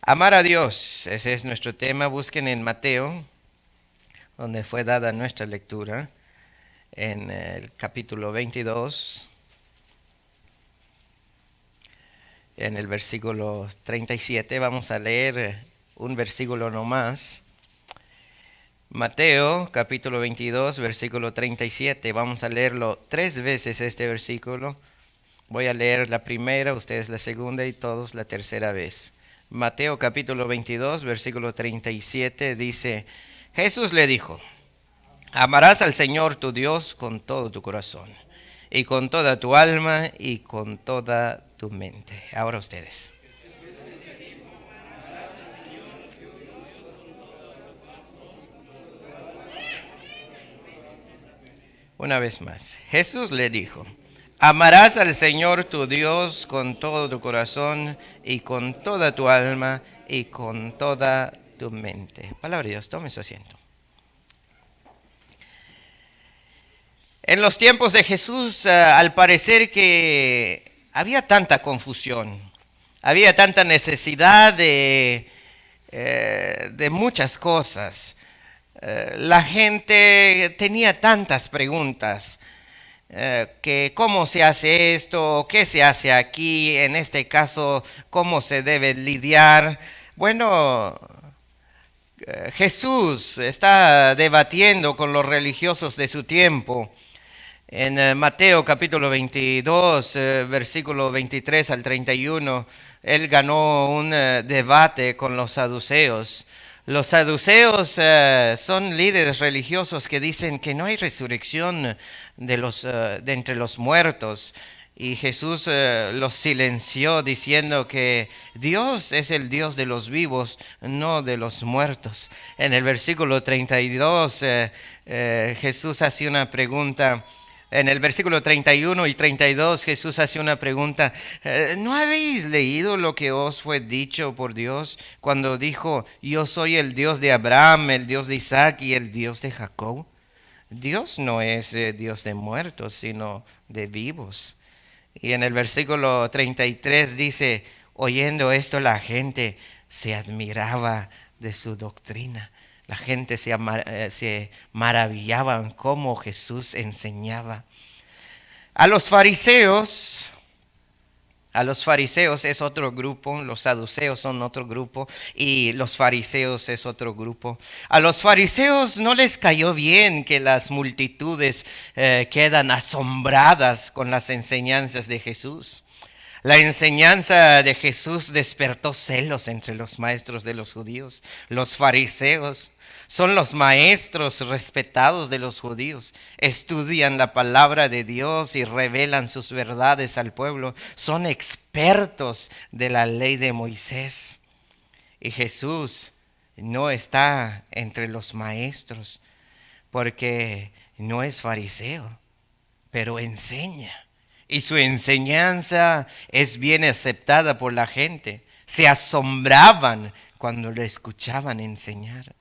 Amar a Dios, ese es nuestro tema. Busquen en Mateo, donde fue dada nuestra lectura, en el capítulo 22, en el versículo 37. Vamos a leer un versículo nomás. Mateo, capítulo 22, versículo 37. Vamos a leerlo 3 veces este versículo. Voy a leer la primera, ustedes la segunda y todos la tercera vez. Mateo capítulo 22, versículo 37 dice, Jesús le dijo, amarás al Señor tu Dios con todo tu corazón, y con toda tu alma, y con toda tu mente. Ahora ustedes. Una vez más. Jesús le dijo, amarás al Señor tu Dios con todo tu corazón, y con toda tu alma, y con toda tu mente. Palabra de Dios, tome su asiento. En los tiempos de Jesús, al parecer que había tanta confusión, había tanta necesidad de muchas cosas. La gente tenía tantas preguntas, que cómo se hace esto, qué se hace aquí, en este caso, cómo se debe lidiar. Bueno, Jesús está debatiendo con los religiosos de su tiempo. En Mateo capítulo 22, versículo 23 al 31, él ganó un debate con los saduceos. Los saduceos son líderes religiosos que dicen que no hay resurrección de entre los muertos. Y Jesús los silenció diciendo que Dios es el Dios de los vivos, no de los muertos. En el versículo 32, Jesús hace una pregunta. En el versículo 31 y 32 Jesús hace una pregunta. ¿No habéis leído lo que os fue dicho por Dios cuando dijo, yo soy el Dios de Abraham, el Dios de Isaac y el Dios de Jacob? Dios no es Dios de muertos, sino de vivos. Y en el versículo 33 dice, oyendo esto la gente se admiraba de su doctrina. La gente se maravillaba en cómo Jesús enseñaba. A los fariseos, a los fariseos es otro grupo, los saduceos son otro grupo y los fariseos es otro grupo. A los fariseos no les cayó bien que las multitudes quedan asombradas con las enseñanzas de Jesús. La enseñanza de Jesús despertó celos entre los maestros de los judíos. Los fariseos son los maestros respetados de los judíos. Estudian la palabra de Dios y revelan sus verdades al pueblo. Son expertos de la ley de Moisés. Y Jesús no está entre los maestros porque no es fariseo, pero enseña. Y su enseñanza es bien aceptada por la gente. Se asombraban cuando le escuchaban enseñar.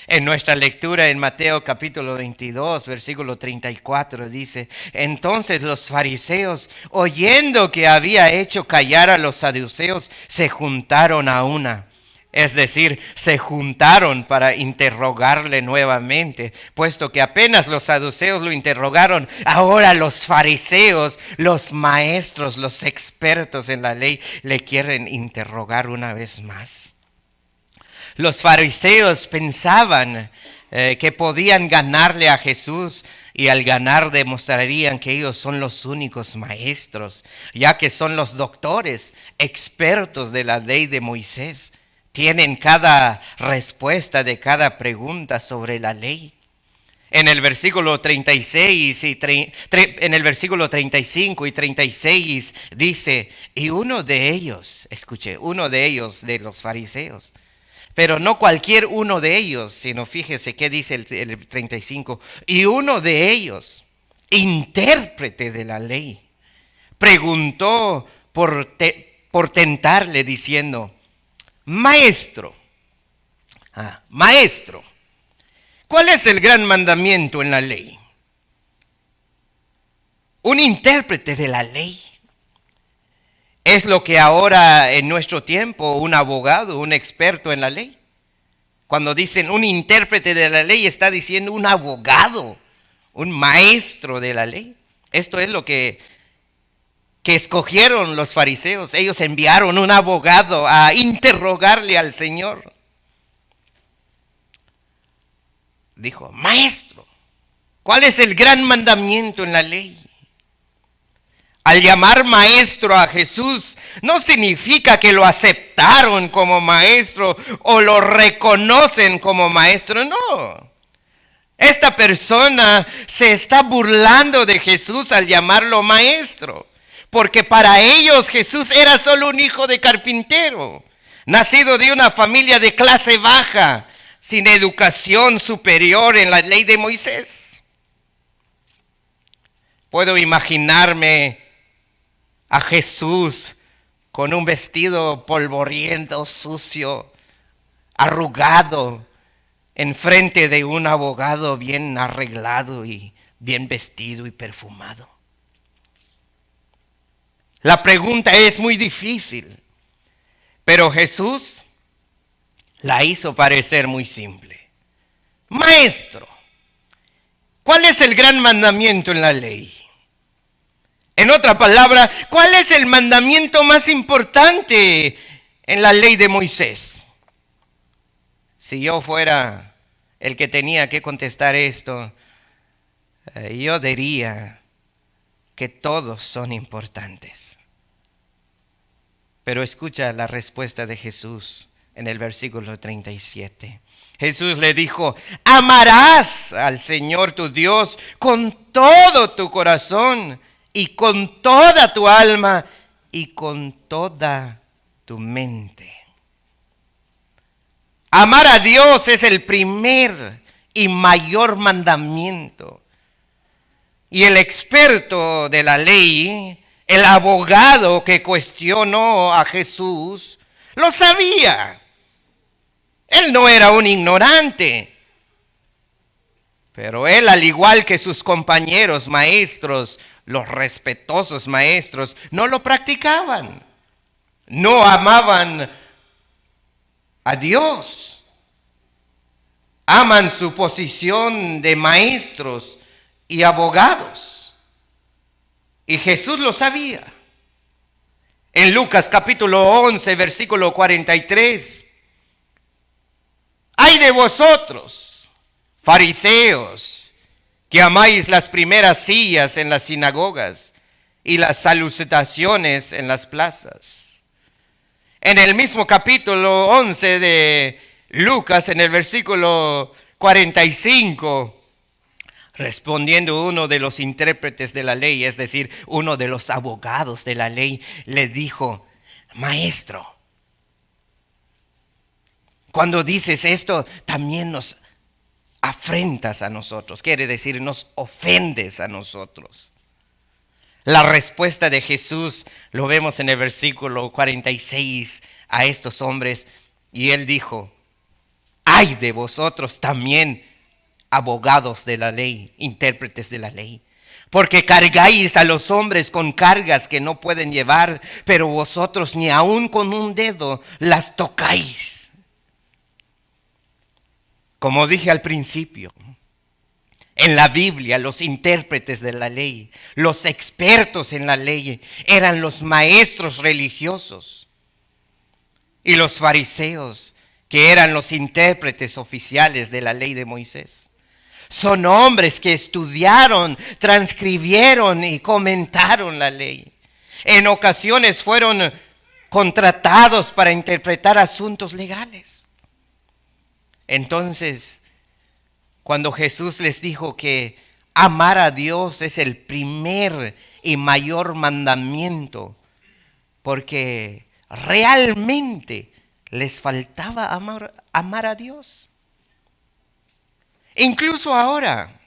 En nuestra lectura en Mateo capítulo 22, versículo 34 dice, entonces los fariseos, oyendo que había hecho callar a los saduceos, se juntaron a una. Es decir, se juntaron para interrogarle nuevamente, puesto que apenas los saduceos lo interrogaron, ahora los fariseos, los maestros, los expertos en la ley, le quieren interrogar una vez más. Los fariseos pensaban que podían ganarle a Jesús y al ganar demostrarían que ellos son los únicos maestros, ya que son los doctores, expertos de la ley de Moisés. Tienen cada respuesta de cada pregunta sobre la ley. En el versículo 36 en el versículo 35 y 36 dice, y uno de ellos, escuche, uno de ellos de los fariseos, pero no cualquier uno de ellos, sino fíjese qué dice el 35, y uno de ellos, intérprete de la ley, preguntó por tentarle diciendo, maestro, maestro, ¿cuál es el gran mandamiento en la ley? Un intérprete de la ley. Es lo que ahora en nuestro tiempo un abogado, un experto en la ley. Cuando dicen un intérprete de la ley, está diciendo un abogado, un maestro de la ley. Esto es lo que escogieron los fariseos. Ellos enviaron un abogado a interrogarle al Señor. Dijo, maestro, ¿cuál es el gran mandamiento en la ley? Al llamar maestro a Jesús, no significa que lo aceptaron como maestro o lo reconocen como maestro, no. Esta persona se está burlando de Jesús al llamarlo maestro, porque para ellos Jesús era solo un hijo de carpintero, nacido de una familia de clase baja, sin educación superior en la ley de Moisés. Puedo imaginarme a Jesús con un vestido polvoriento, sucio, arrugado, enfrente de un abogado bien arreglado y bien vestido y perfumado. La pregunta es muy difícil, pero Jesús la hizo parecer muy simple. Maestro, ¿cuál es el gran mandamiento en la ley? En otra palabra, ¿cuál es el mandamiento más importante en la ley de Moisés? Si yo fuera el que tenía que contestar esto, yo diría que todos son importantes. Pero escucha la respuesta de Jesús en el versículo 37. Jesús le dijo, amarás al Señor tu Dios con todo tu corazón y con toda tu alma y con toda tu mente. Amar a Dios es el primer y mayor mandamiento. Y el experto de la ley, el abogado que cuestionó a Jesús, lo sabía. Él no era un ignorante. Pero él, al igual que sus compañeros maestros, los respetuosos maestros, no lo practicaban. No amaban a Dios. Aman su posición de maestros y abogados. Y Jesús lo sabía. En Lucas capítulo 11, versículo 43. ¡Ay de vosotros, fariseos, que amáis las primeras sillas en las sinagogas y las salutaciones en las plazas! En el mismo capítulo 11 de Lucas, en el versículo 45, respondiendo uno de los intérpretes de la ley, es decir, uno de los abogados de la ley, le dijo, maestro, cuando dices esto, también nos afrentas a nosotros, quiere decir, nos ofendes a nosotros. La respuesta de Jesús lo vemos en el versículo 46 a estos hombres, y él dijo, ay de vosotros también, abogados de la ley, intérpretes de la ley, porque cargáis a los hombres con cargas que no pueden llevar, pero vosotros ni aun con un dedo las tocáis. Como dije al principio, en la Biblia los intérpretes de la ley, los expertos en la ley, eran los maestros religiosos. Y los fariseos, que eran los intérpretes oficiales de la ley de Moisés. Son hombres que estudiaron, transcribieron y comentaron la ley. En ocasiones fueron contratados para interpretar asuntos legales. Entonces, cuando Jesús les dijo que amar a Dios es el primer y mayor mandamiento, porque realmente les faltaba amar a Dios. Incluso ahora,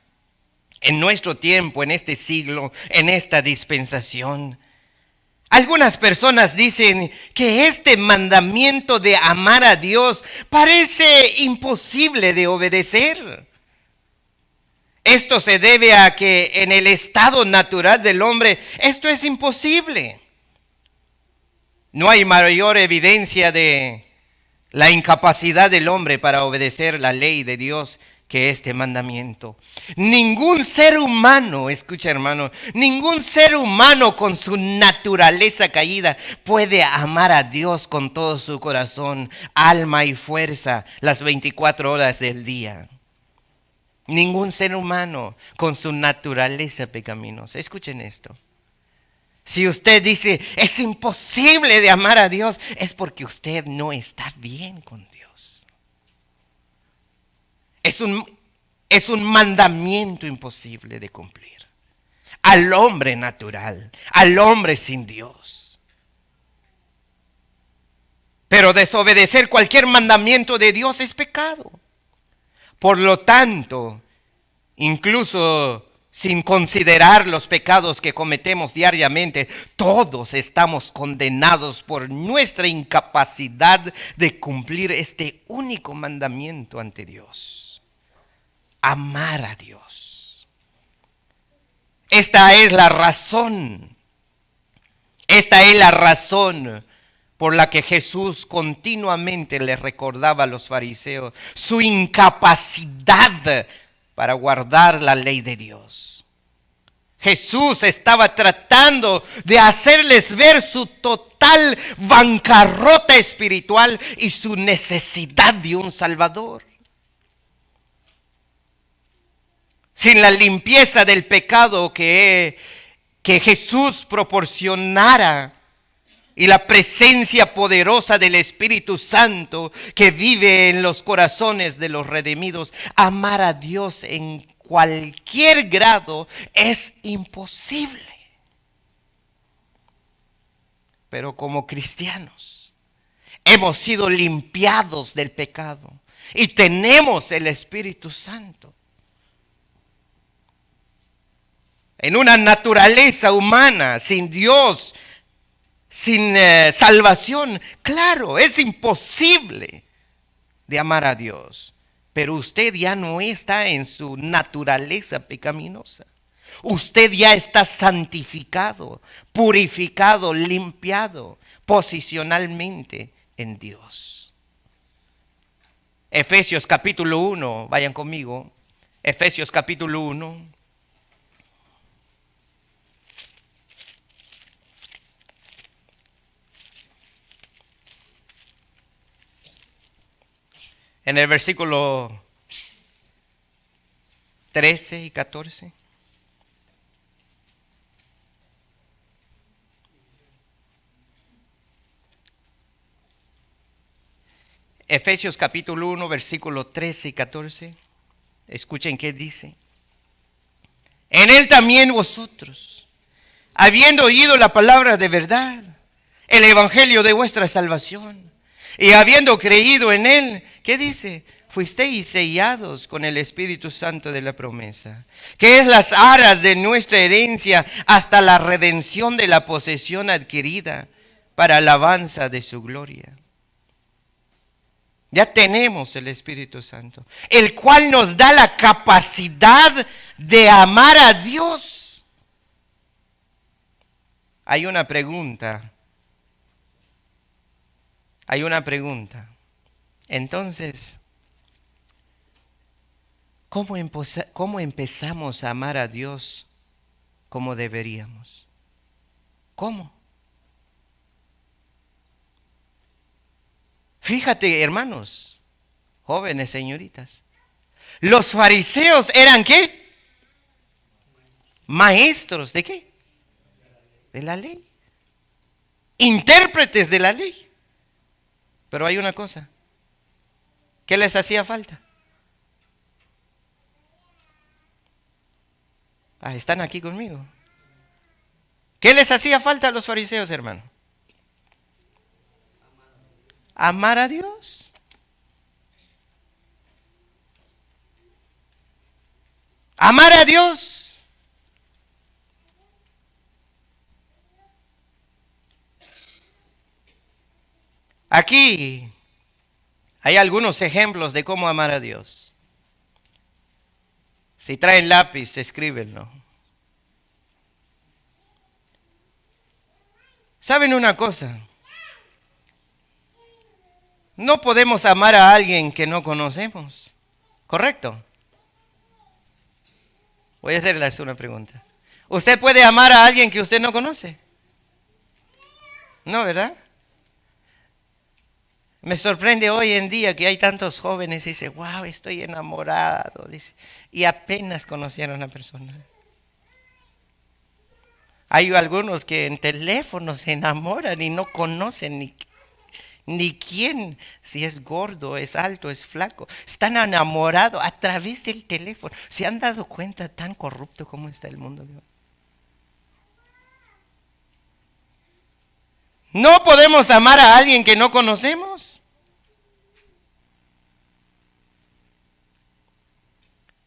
en nuestro tiempo, en este siglo, en esta dispensación, algunas personas dicen que este mandamiento de amar a Dios parece imposible de obedecer. Esto se debe a que en el estado natural del hombre esto es imposible. No hay mayor evidencia de la incapacidad del hombre para obedecer la ley de Dios que este mandamiento. Ningún ser humano, escucha hermano, ningún ser humano con su naturaleza caída puede amar a Dios con todo su corazón, alma y fuerza las 24 horas del día. Ningún ser humano con su naturaleza pecaminosa. Escuchen esto. Si usted dice, es imposible de amar a Dios, es porque usted no está bien con Dios. Es un mandamiento imposible de cumplir. Al hombre natural, al hombre sin Dios. Pero desobedecer cualquier mandamiento de Dios es pecado. Por lo tanto, incluso sin considerar los pecados que cometemos diariamente, todos estamos condenados por nuestra incapacidad de cumplir este único mandamiento ante Dios: amar a Dios. Esta es la razón por la que Jesús continuamente le recordaba a los fariseos su incapacidad para guardar la ley de Dios. Jesús estaba tratando de hacerles ver su total bancarrota espiritual y su necesidad de un Salvador. Sin la limpieza del pecado que Jesús proporcionara y la presencia poderosa del Espíritu Santo que vive en los corazones de los redimidos, amar a Dios en cualquier grado es imposible. Pero como cristianos hemos sido limpiados del pecado y tenemos el Espíritu Santo. En una naturaleza humana sin Dios, sin salvación, claro, es imposible de amar a Dios. Pero usted ya no está en su naturaleza pecaminosa. Usted ya está santificado, purificado, limpiado posicionalmente en Dios. Efesios capítulo 1, vayan conmigo. Efesios capítulo 1. En el versículo 13 y 14. Efesios capítulo 1, versículo 13 y 14. Escuchen qué dice. En él también vosotros, habiendo oído la palabra de verdad, el evangelio de vuestra salvación, y habiendo creído en él, ¿qué dice? Fuisteis sellados con el Espíritu Santo de la promesa, que es las aras de nuestra herencia hasta la redención de la posesión adquirida para alabanza de su gloria. Ya tenemos el Espíritu Santo, el cual nos da la capacidad de amar a Dios. Hay una pregunta. Entonces, ¿cómo empezamos a amar a Dios como deberíamos? ¿Cómo? Fíjate, hermanos, jóvenes, señoritas. Los fariseos eran ¿qué? Maestros ¿de qué? De la ley. Intérpretes de la ley. Pero hay una cosa. ¿Qué les hacía falta? Están aquí conmigo. ¿Qué les hacía falta a los fariseos, hermano? Amar a Dios. Amar a Dios. Aquí hay algunos ejemplos de cómo amar a Dios. Si traen lápiz, escríbenlo. ¿Saben una cosa? No podemos amar a alguien que no conocemos. ¿Correcto? Voy a hacerle una pregunta. ¿Usted puede amar a alguien que usted no conoce? No, ¿verdad? Me sorprende hoy en día que hay tantos jóvenes y dicen, wow, estoy enamorado, dice, y apenas conocieron a la persona. Hay algunos que en teléfono se enamoran y no conocen ni quién, si es gordo, es alto, es flaco. Están enamorados a través del teléfono. ¿Se han dado cuenta tan corrupto como está el mundo? No podemos amar a alguien que no conocemos.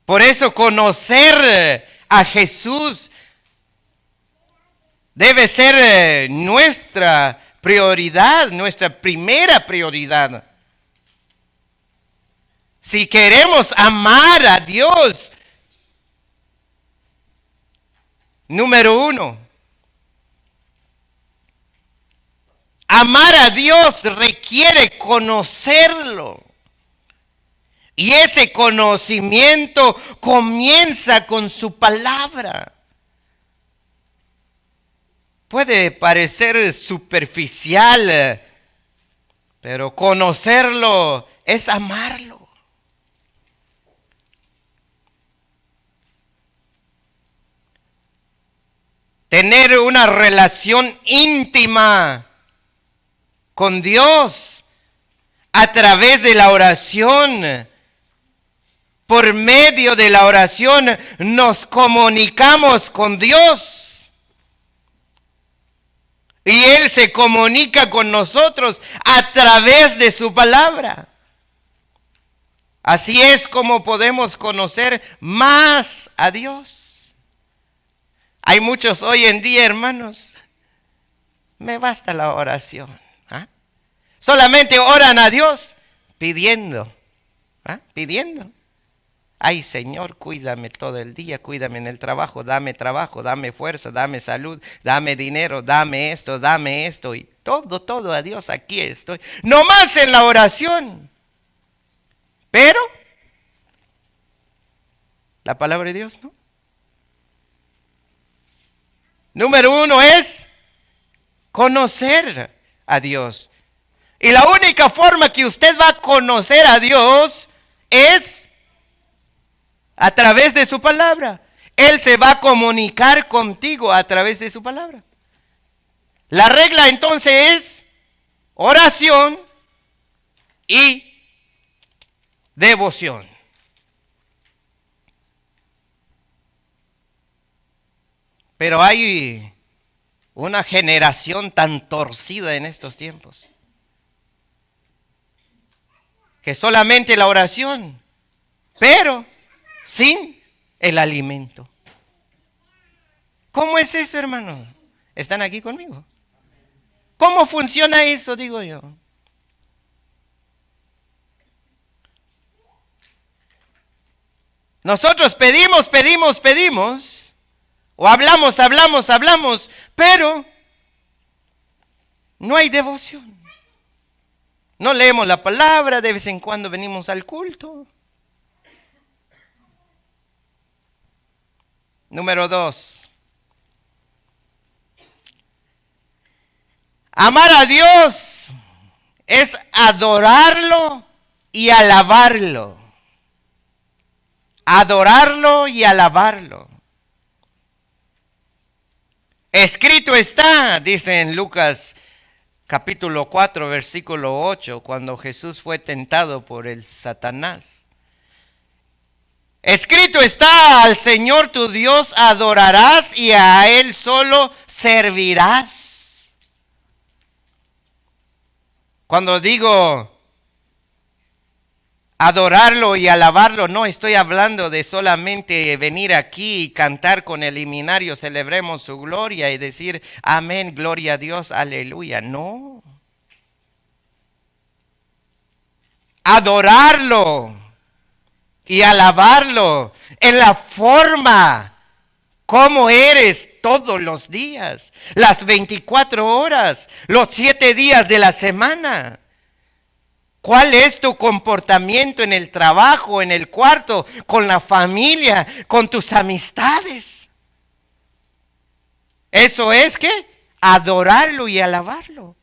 Por eso conocer a Jesús debe ser nuestra prioridad, nuestra primera prioridad. Si queremos amar a Dios, número uno, amar a Dios requiere conocerlo. Y ese conocimiento comienza con su palabra. Puede parecer superficial, pero conocerlo es amarlo. Tener una relación íntima con Dios a través de la oración. Por medio de la oración nos comunicamos con Dios. Y Él se comunica con nosotros a través de su palabra. Así es como podemos conocer más a Dios. Hay muchos hoy en día, hermanos, me basta la oración. Solamente oran a Dios pidiendo. Pidiendo. Ay, Señor, cuídame todo el día, cuídame en el trabajo, dame fuerza, dame salud, dame dinero, dame esto y todo a Dios, aquí estoy. No más en la oración. Pero la palabra de Dios no. Número uno es conocer a Dios. Y la única forma que usted va a conocer a Dios es a través de su palabra. Él se va a comunicar contigo a través de su palabra. La regla entonces es oración y devoción. Pero hay una generación tan torcida en estos tiempos que solamente la oración, pero sin el alimento. ¿Cómo es eso, hermano? ¿Están aquí conmigo? ¿Cómo funciona eso, digo yo? Nosotros pedimos, o hablamos, pero no hay devoción. No leemos la palabra, de vez en cuando venimos al culto. Número 2. Amar a Dios es adorarlo y alabarlo. Adorarlo y alabarlo. Escrito está, dice en Lucas capítulo 4, versículo 8, cuando Jesús fue tentado por el Satanás. Escrito está, al Señor tu Dios adorarás y a Él solo servirás. Cuando digo adorarlo y alabarlo, no estoy hablando de solamente venir aquí y cantar con el himnario, celebremos su gloria y decir amén, gloria a Dios, aleluya. No. Adorarlo y alabarlo en la forma como eres todos los días, las 24 horas, los 7 días de la semana. ¿Cuál es tu comportamiento en el trabajo, en el cuarto, con la familia, con tus amistades? Eso es que adorarlo y alabarlo.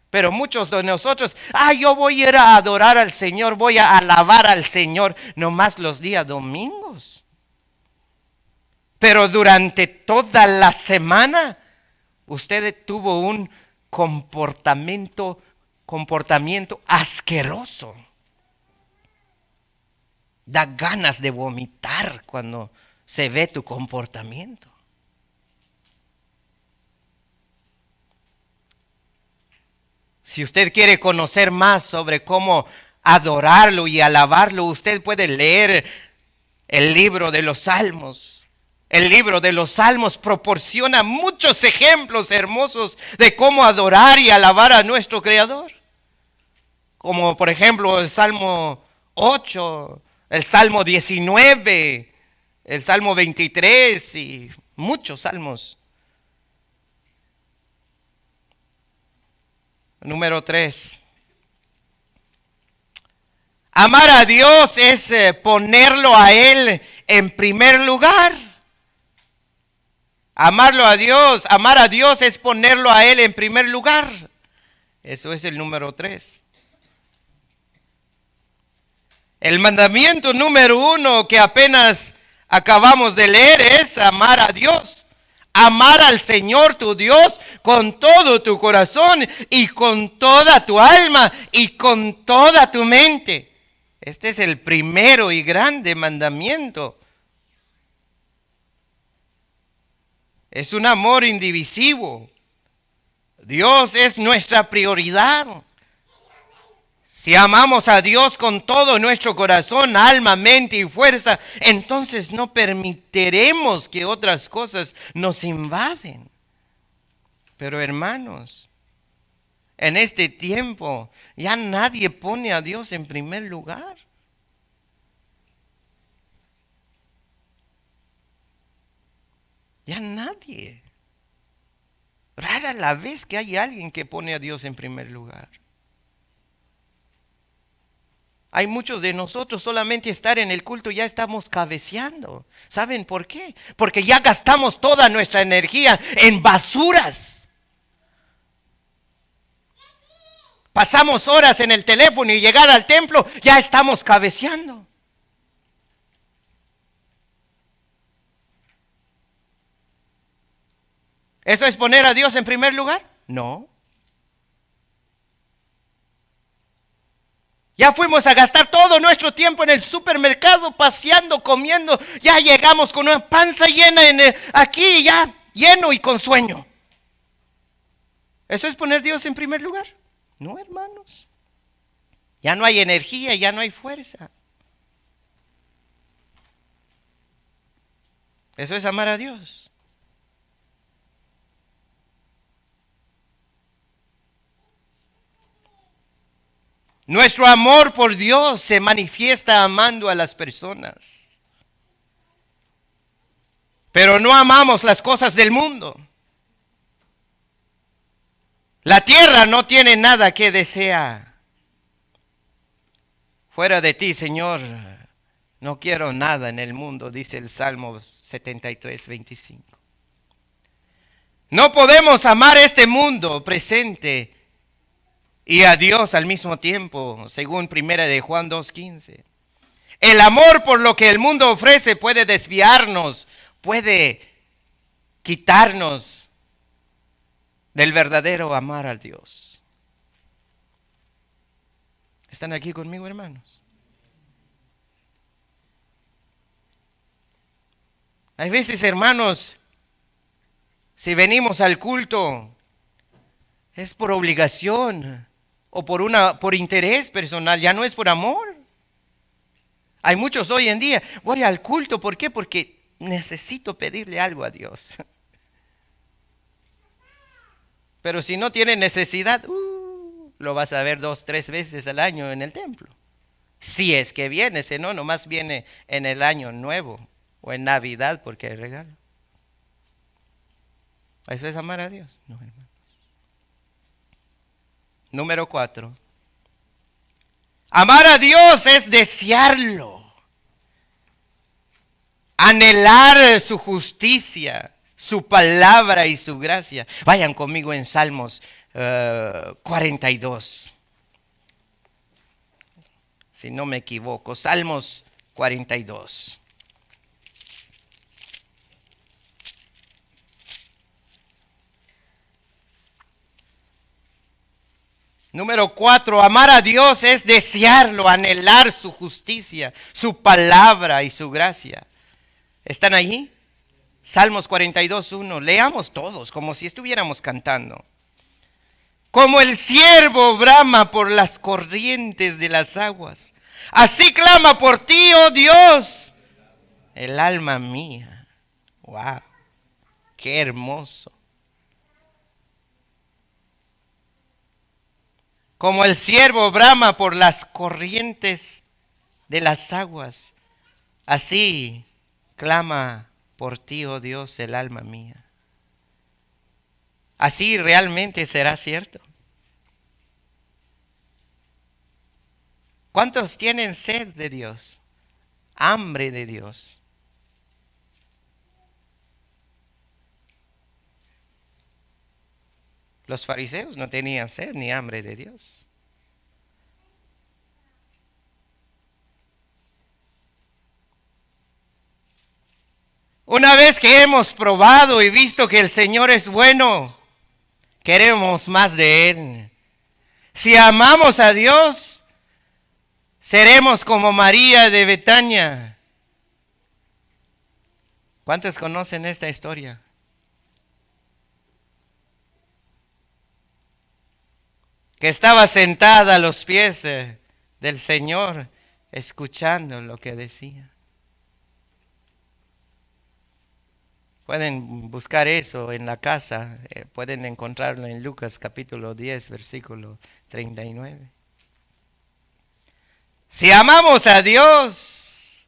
Pero muchos de nosotros, yo voy a ir a adorar al Señor, voy a alabar al Señor, nomás los días domingos. Pero durante toda la semana, usted tuvo un comportamiento asqueroso. Da ganas de vomitar cuando se ve tu comportamiento. Si usted quiere conocer más sobre cómo adorarlo y alabarlo, usted puede leer el libro de los Salmos. El libro de los Salmos proporciona muchos ejemplos hermosos de cómo adorar y alabar a nuestro Creador. Como por ejemplo el Salmo 8, el Salmo 19, el Salmo 23 y muchos salmos. Número 3. Amar a Dios es ponerlo a Él en primer lugar. Amar a Dios es ponerlo a Él en primer lugar. Eso es el número 3. El mandamiento número 1 que apenas acabamos de leer es amar a Dios. Amar al Señor tu Dios con todo tu corazón y con toda tu alma y con toda tu mente. Este es el primero y grande mandamiento. Es un amor indivisivo. Dios es nuestra prioridad. Si amamos a Dios con todo nuestro corazón, alma, mente y fuerza, entonces no permitiremos que otras cosas nos invaden. Pero hermanos, en este tiempo ya nadie pone a Dios en primer lugar. Ya nadie. Rara la vez que hay alguien que pone a Dios en primer lugar. Hay muchos de nosotros solamente estar en el culto ya estamos cabeceando. ¿Saben por qué? Porque ya gastamos toda nuestra energía en basuras. Pasamos horas en el teléfono y llegar al templo ya estamos cabeceando. ¿Eso es poner a Dios en primer lugar? No. Ya fuimos a gastar todo nuestro tiempo en el supermercado, paseando, comiendo. Ya llegamos con una panza llena aquí, ya lleno y con sueño. ¿Eso es poner a Dios en primer lugar? No, hermanos. Ya no hay energía, ya no hay fuerza. Eso es amar a Dios. Nuestro amor por Dios se manifiesta amando a las personas. Pero no amamos las cosas del mundo. La tierra no tiene nada que desea. Fuera de ti, Señor, no quiero nada en el mundo, dice el Salmo 73, 25. No podemos amar este mundo presente y a Dios al mismo tiempo, según 1 de Juan 2:15. El amor por lo que el mundo ofrece puede desviarnos, puede quitarnos del verdadero amar a Dios. ¿Están aquí conmigo, hermanos? Hay veces, hermanos, si venimos al culto, es por obligación o por interés personal, ya no es por amor. Hay muchos hoy en día, voy al culto, ¿por qué? Porque necesito pedirle algo a Dios. Pero si no tiene necesidad, lo vas a ver 2, 3 veces al año en el templo. Si es que viene, si no, nomás viene en el año nuevo o en Navidad porque hay regalo. ¿Eso es amar a Dios? No, hermano. Número 4. Amar a Dios es desearlo, anhelar su justicia, su palabra y su gracia. Vayan conmigo en Salmos 42, si no me equivoco. Salmos 42. Número 4, amar a Dios es desearlo, anhelar su justicia, su palabra y su gracia. ¿Están allí? Salmos 42:1. Leamos todos como si estuviéramos cantando. Como el ciervo brama por las corrientes de las aguas, así clama por ti, oh Dios, el alma mía. Wow, qué hermoso. Como el ciervo brama por las corrientes de las aguas, así clama por ti, oh Dios, el alma mía. Así realmente será cierto. ¿Cuántos tienen sed de Dios? Hambre de Dios. Los fariseos no tenían sed ni hambre de Dios. Una vez que hemos probado y visto que el Señor es bueno, queremos más de Él. Si amamos a Dios, seremos como María de Betania. ¿Cuántos conocen esta historia? Que estaba sentada a los pies del Señor, escuchando lo que decía. Pueden buscar eso en la casa, pueden encontrarlo en Lucas capítulo 10, versículo 39. Si amamos a Dios,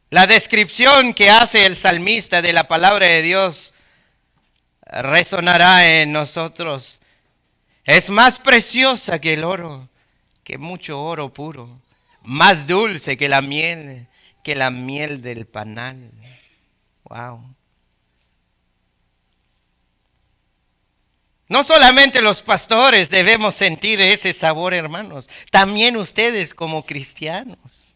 la descripción que hace el salmista de la palabra de Dios resonará en nosotros. Es más preciosa que el oro, que mucho oro puro, más dulce que la miel del panal. Wow. No solamente los pastores debemos sentir ese sabor, hermanos, también ustedes como cristianos.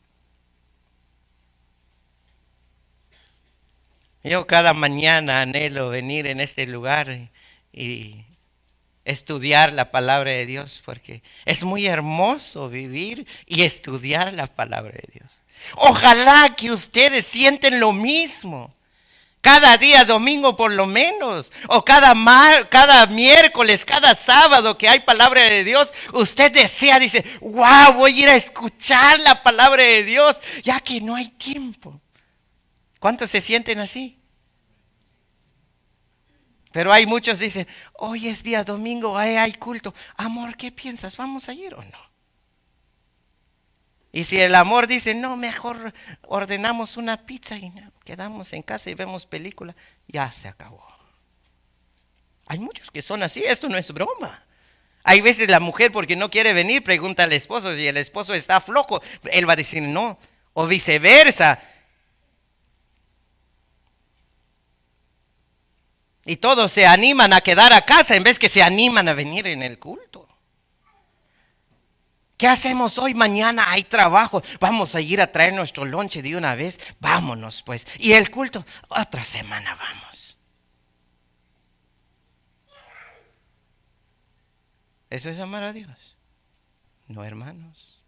Yo cada mañana anhelo venir en este lugar y estudiar la palabra de Dios, porque es muy hermoso vivir y estudiar la palabra de Dios. Ojalá que ustedes sienten lo mismo. Cada día, domingo por lo menos, o cada miércoles, cada sábado que hay palabra de Dios, usted desea, dice, wow, voy a ir a escuchar la palabra de Dios, ya que no hay tiempo. ¿Cuántos se sienten así? Pero hay muchos que dicen, hoy es día domingo, hay culto. Amor, ¿qué piensas? ¿Vamos a ir o no? Y si el amor dice, no, mejor ordenamos una pizza y quedamos en casa y vemos película, ya se acabó. Hay muchos que son así, esto no es broma. Hay veces la mujer porque no quiere venir pregunta al esposo, si el esposo está flojo, él va a decir no, o viceversa. Y todos se animan a quedar a casa en vez que se animan a venir en el culto. ¿Qué hacemos hoy? Mañana hay trabajo. Vamos a ir a traer nuestro lonche de una vez. Vámonos pues. Y el culto, otra semana vamos. ¿Eso es amar a Dios? No, hermanos.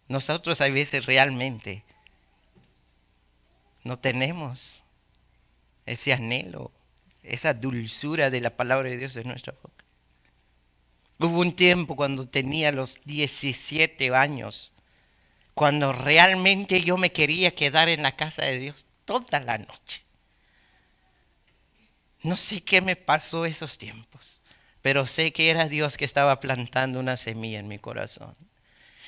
Nosotros a veces realmente no tenemos ese anhelo, esa dulzura de la palabra de Dios en nuestra boca. Hubo un tiempo cuando tenía los 17 años, cuando realmente yo me quería quedar en la casa de Dios toda la noche. No sé qué me pasó esos tiempos, pero sé que era Dios que estaba plantando una semilla en mi corazón.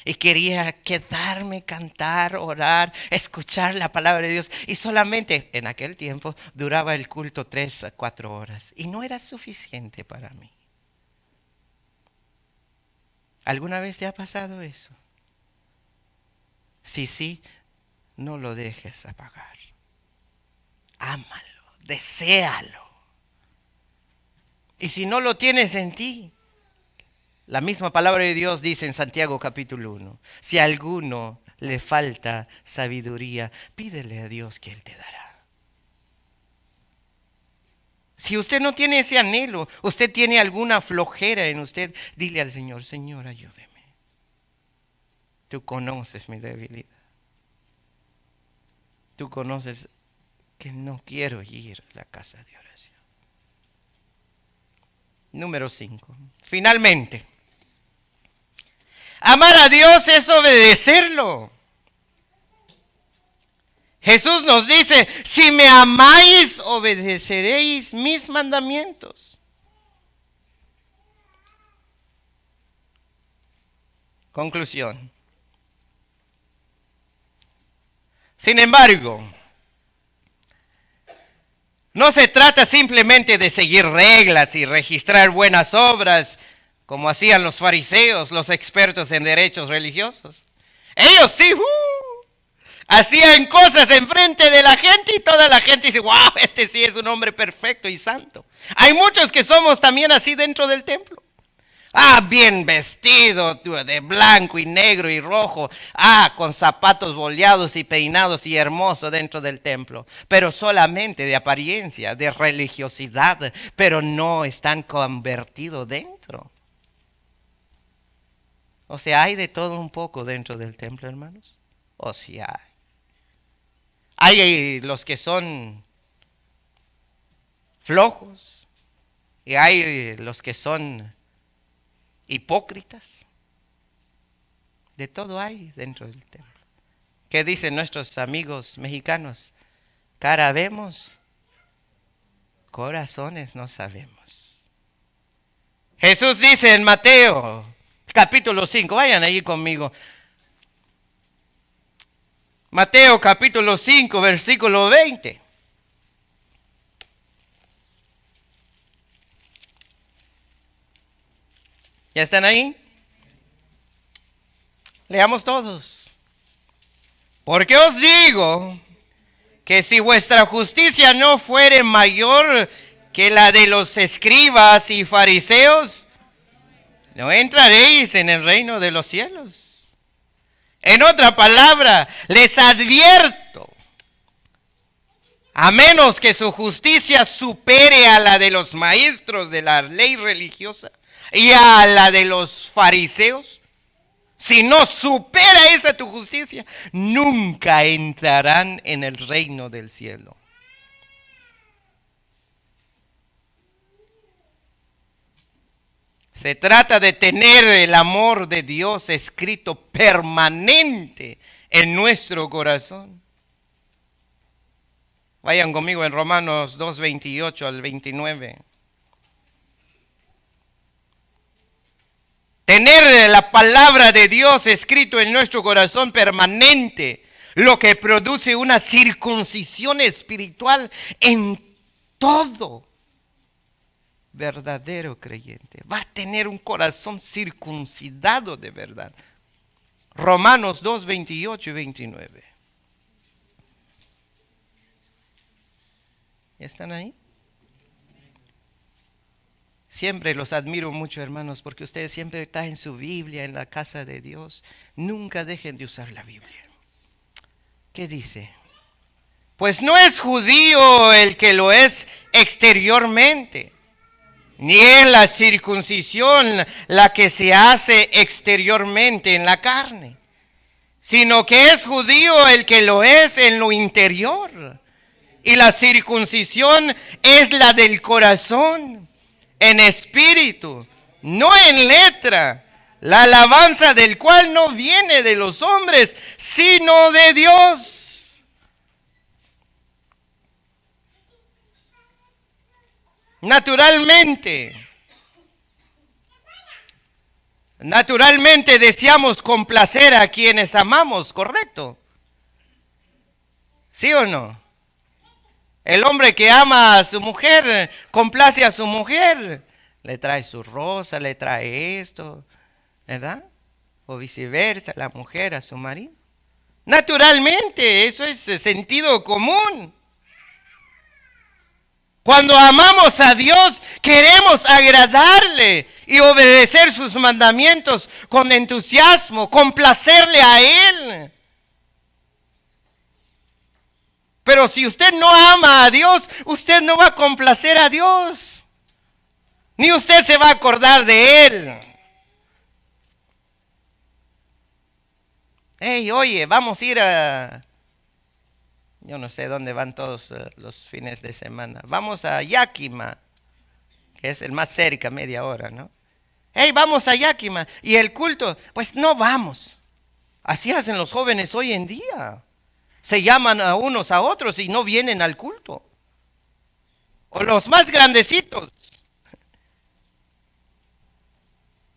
Y quería quedarme, cantar, orar, escuchar la palabra de Dios. Y solamente en aquel tiempo duraba el culto 3 a 4 horas. Y no era suficiente para mí. ¿Alguna vez te ha pasado eso? Sí, no lo dejes apagar. Ámalo, deséalo. Y si no lo tienes en ti, la misma palabra de Dios dice en Santiago capítulo 1, si a alguno le falta sabiduría, pídele a Dios que Él te dará. Si usted no tiene ese anhelo, usted tiene alguna flojera en usted, dile al Señor, Señor, ayúdeme. Tú conoces mi debilidad. Tú conoces que no quiero ir a la casa de oración. Número 5. Finalmente, amar a Dios es obedecerlo. Jesús nos dice, si me amáis, obedeceréis mis mandamientos. Conclusión. Sin embargo, no se trata simplemente de seguir reglas y registrar buenas obras como hacían los fariseos, los expertos en derechos religiosos. Ellos sí, hacían cosas enfrente de la gente y toda la gente dice, wow, este sí es un hombre perfecto y santo. Hay muchos que somos también así dentro del templo. Bien vestido de blanco y negro y rojo. Con zapatos boleados y peinados y hermoso dentro del templo. Pero solamente de apariencia, de religiosidad. Pero no están convertidos dentro. O sea, hay de todo un poco dentro del templo, hermanos. O sea, hay los que son flojos. Y hay los que son hipócritas. De todo hay dentro del templo. ¿Qué dicen nuestros amigos mexicanos? Cara vemos, corazones no sabemos. Jesús dice en Mateo capítulo 5, vayan ahí conmigo. Mateo capítulo 5, versículo 20. ¿Ya están ahí? Leamos todos. Porque os digo que si vuestra justicia no fuere mayor que la de los escribas y fariseos, no entraréis en el reino de los cielos. En otra palabra, les advierto, a menos que su justicia supere a la de los maestros de la ley religiosa y a la de los fariseos, si no supera esa tu justicia, nunca entrarán en el reino del cielo. Se trata de tener el amor de Dios escrito permanente en nuestro corazón. Vayan conmigo en Romanos 2, 28 al 29. Tener la palabra de Dios escrito en nuestro corazón permanente, lo que produce una circuncisión espiritual en todo verdadero creyente. Va a tener un corazón circuncidado de verdad. Romanos 2, 28 y 29. ¿Ya están ahí? Siempre los admiro mucho, hermanos, porque ustedes siempre traen su Biblia en la casa de Dios. Nunca dejen de usar la Biblia. ¿Qué dice? Pues no es judío el que lo es exteriormente, ni es la circuncisión la que se hace exteriormente en la carne, sino que es judío el que lo es en lo interior. Y la circuncisión es la del corazón, en espíritu, no en letra, la alabanza del cual no viene de los hombres, sino de Dios. Naturalmente deseamos complacer a quienes amamos, ¿correcto? ¿Sí o no? El hombre que ama a su mujer, complace a su mujer, le trae su rosa, le trae esto, ¿verdad? O viceversa, la mujer a su marido. Naturalmente, eso es sentido común. Cuando amamos a Dios, queremos agradarle y obedecer sus mandamientos con entusiasmo, complacerle a Él. Pero si usted no ama a Dios, usted no va a complacer a Dios. Ni usted se va a acordar de Él. Hey, oye, vamos a ir a... Yo no sé dónde van todos los fines de semana. Vamos a Yakima, que es el más cerca, media hora, ¿no? Hey, vamos a Yakima. Y el culto, pues no vamos. Así hacen los jóvenes hoy en día. Se llaman a unos a otros y no vienen al culto. O los más grandecitos.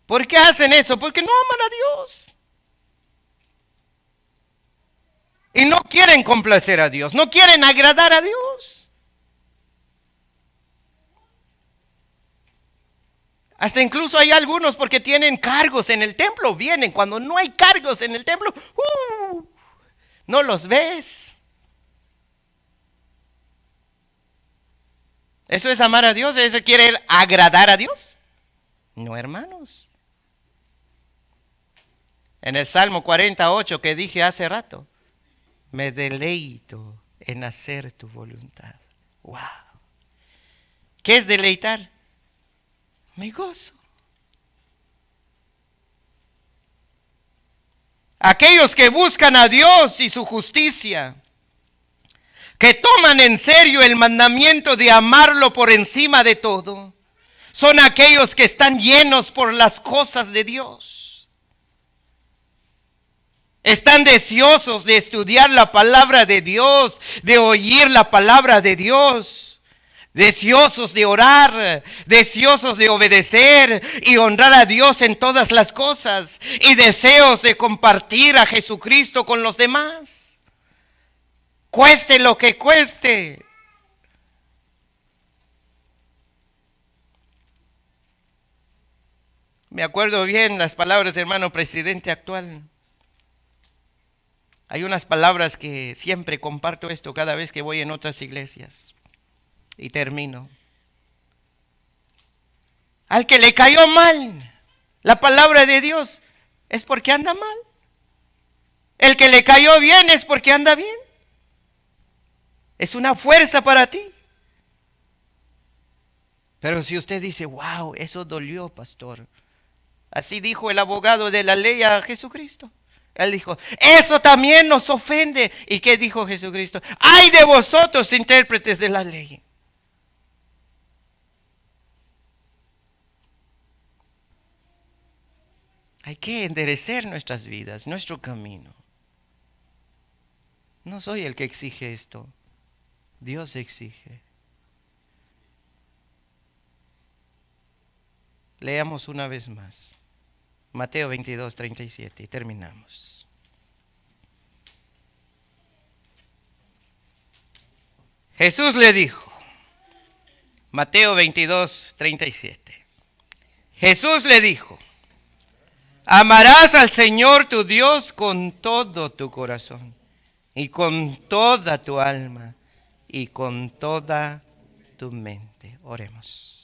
¿Por qué hacen eso? Porque no aman a Dios. Y no quieren complacer a Dios, no quieren agradar a Dios. Hasta incluso hay algunos porque tienen cargos en el templo, vienen. Cuando no hay cargos en el templo, no los ves. ¿Eso es amar a Dios? ¿Eso quiere agradar a Dios? No, hermanos. En el Salmo 48 que dije hace rato, me deleito en hacer tu voluntad. Wow. ¿Qué es deleitar? Me gozo. Aquellos que buscan a Dios y su justicia, que toman en serio el mandamiento de amarlo por encima de todo, son aquellos que están llenos por las cosas de Dios. Están deseosos de estudiar la palabra de Dios, de oír la palabra de Dios, deseosos de orar, deseosos de obedecer y honrar a Dios en todas las cosas, y deseos de compartir a Jesucristo con los demás. Cueste lo que cueste. Me acuerdo bien las palabras, hermano presidente actual. Hay unas palabras que siempre comparto esto cada vez que voy en otras iglesias. Y termino. Al que le cayó mal la palabra de Dios es porque anda mal. El que le cayó bien es porque anda bien. Es una fuerza para ti. Pero si usted dice, wow, eso dolió, pastor. Así dijo el abogado de la ley a Jesucristo. Él dijo, eso también nos ofende. ¿Y qué dijo Jesucristo? ¡Ay de vosotros, intérpretes de la ley! Hay que enderecer nuestras vidas, nuestro camino. No soy el que exige esto. Dios exige. Leamos una vez más. Mateo 22, 37 y terminamos. Jesús le dijo, Mateo 22, 37. Jesús le dijo, amarás al Señor tu Dios con todo tu corazón y con toda tu alma y con toda tu mente. Oremos.